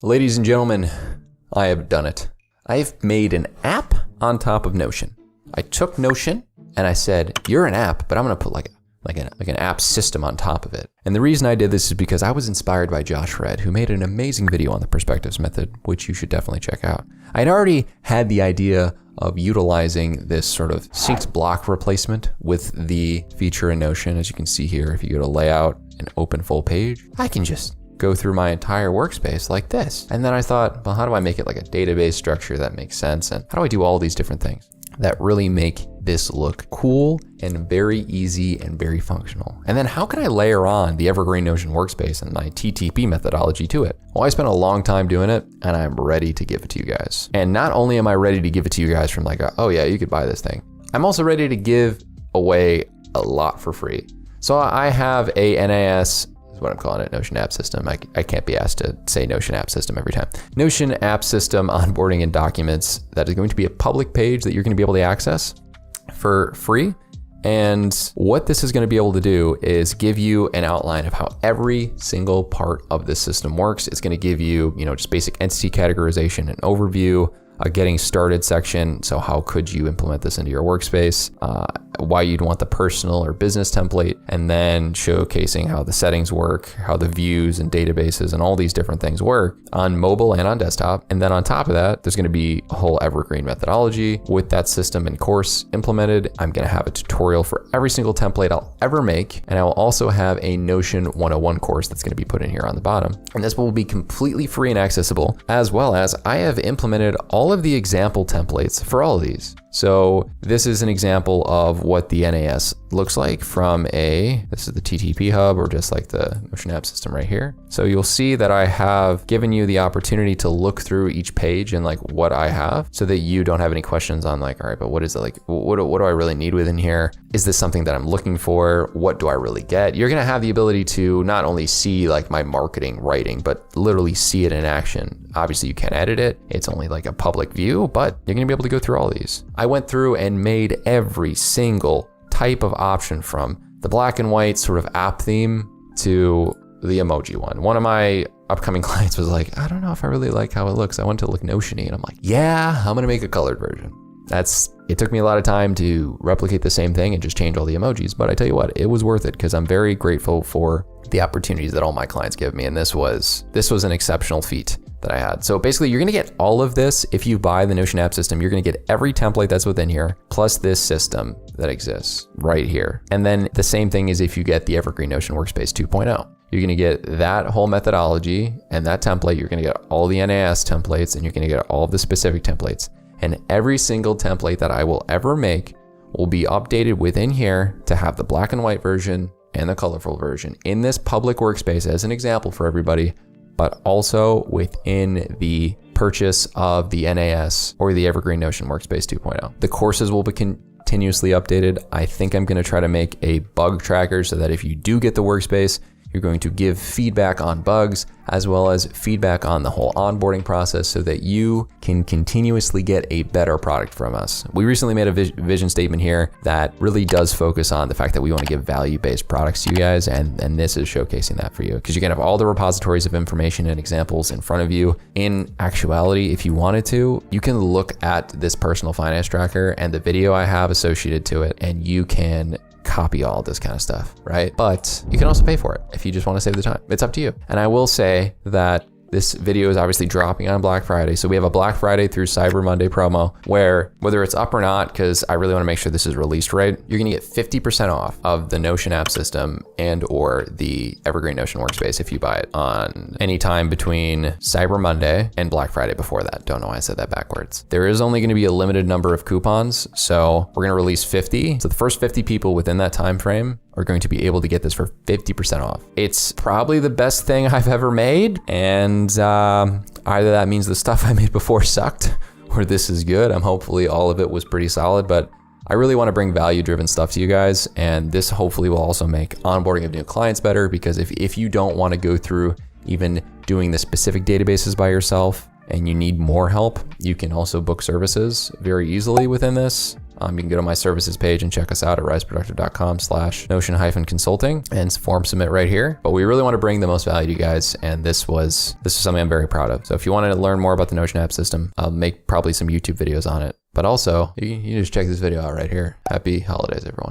Ladies and gentlemen, I have done it. I've made an app on top of Notion. I took Notion and I said, you're an app, but I'm going to put like an app system on top of it. And the reason I did this is because I was inspired by Josh Red, who made an amazing video on the perspectives method, which you should definitely check out. I'd already had the idea of utilizing this sort of synced block replacement with the feature in Notion. As you can see here, if you go to layout and open full page, I can just go through my entire workspace like this. And then I thought, well, how do I make it like a database structure that makes sense? And how do I do all these different things that really make this look cool and very easy and very functional? And then how can I layer on the Evergreen Notion workspace and my TTP methodology to it? Well, I spent a long time doing it and I'm ready to give it to you guys. And not only am I ready to give it to you guys from like, oh yeah, you could buy this thing. I'm also ready to give away a lot for free. So I have a NAS, what I'm calling it, Notion App System. I can't be asked to say Notion App System every time. Notion App System onboarding and documents that is going to be a public page that you're going to be able to access for free. And what this is going to be able to do is give you an outline of how every single part of this system works. It's going to give you, just basic entity categorization and overview, a getting started section. So how could you implement this into your workspace? Why you'd want the personal or business template, and then showcasing how the settings work, how the views and databases and all these different things work on mobile and on desktop. And then on top of that, there's going to be a whole Evergreen methodology with that system and course implemented. I'm going to have a tutorial for every single template I'll ever make. And I will also have a Notion 101 course that's going to be put in here on the bottom. And this will be completely free and accessible, as well as I have implemented all of the example templates for all of these. So this is an example of what the NAS looks like from this is the TTP hub, or just like the Notion App System right here. So you'll see that I have given you the opportunity to look through each page and like what I have, so that you don't have any questions on like, all right, but what is it like? What do I really need within here? Is this something that I'm looking for? What do I really get? You're going to have the ability to not only see like my marketing writing, but literally see it in action. Obviously you can't edit it. It's only like a public view, but you're going to be able to go through all these. I went through and made every single type of option, from the black and white sort of app theme to the emoji one. One of my upcoming clients was like, I don't know if I really like how it looks. I want it to look Notion-y. And I'm like, yeah, I'm going to make a colored version. It took me a lot of time to replicate the same thing and just change all the emojis. But I tell you what, it was worth it, because I'm very grateful for the opportunities that all my clients give me. And this was an exceptional feat that I had. So basically you're going to get all of this. If you buy the Notion App System, you're going to get every template that's within here, plus this system that exists right here. And then the same thing is if you get the Evergreen Notion Workspace 2.0. You're going to get that whole methodology and that template. You're going to get all the NAS templates, and you're going to get all of the specific templates. And every single template that I will ever make will be updated within here to have the black and white version and the colorful version in this public workspace as an example for everybody, but also within the purchase of the NAS or the Evergreen Notion Workspace 2.0. The courses will be continuously updated. I think I'm going to try to make a bug tracker so that if you do get the workspace, you're going to give feedback on bugs, as well as feedback on the whole onboarding process, so that you can continuously get a better product from us. We recently made a vision statement here that really does focus on the fact that we want to give value-based products to you guys, and this is showcasing that for you, because you can have all the repositories of information and examples in front of you. In actuality, if you wanted to, you can look at this personal finance tracker and the video I have associated to it, and you can copy all this kind of stuff, right? But you can also pay for it if you just want to save the time. It's up to you. And I will say that this video is obviously dropping on Black Friday. So we have a Black Friday through Cyber Monday promo where, whether it's up or not, because I really want to make sure this is released right, you're going to get 50% off of the Notion App System and or the Evergreen Notion Workspace if you buy it on any time between Cyber Monday and Black Friday before that. Don't know why I said that backwards. There is only going to be a limited number of coupons. So we're going to release 50. So the first 50 people within that time frame are going to be able to get this for 50% off. It's probably the best thing I've ever made. And either that means the stuff I made before sucked, or this is good. Hopefully all of it was pretty solid, but I really want to bring value-driven stuff to you guys. And this hopefully will also make onboarding of new clients better, because if you don't want to go through even doing the specific databases by yourself and you need more help, you can also book services very easily within this. You can go to my services page and check us out at riseproductive.com/notion-consulting and form submit right here. But we really want to bring the most value to you guys, and this is something I'm very proud of. So if you want to learn more about the Notion app system, I'll make probably some YouTube videos on it. But also, you can just check this video out right here. Happy holidays, everyone.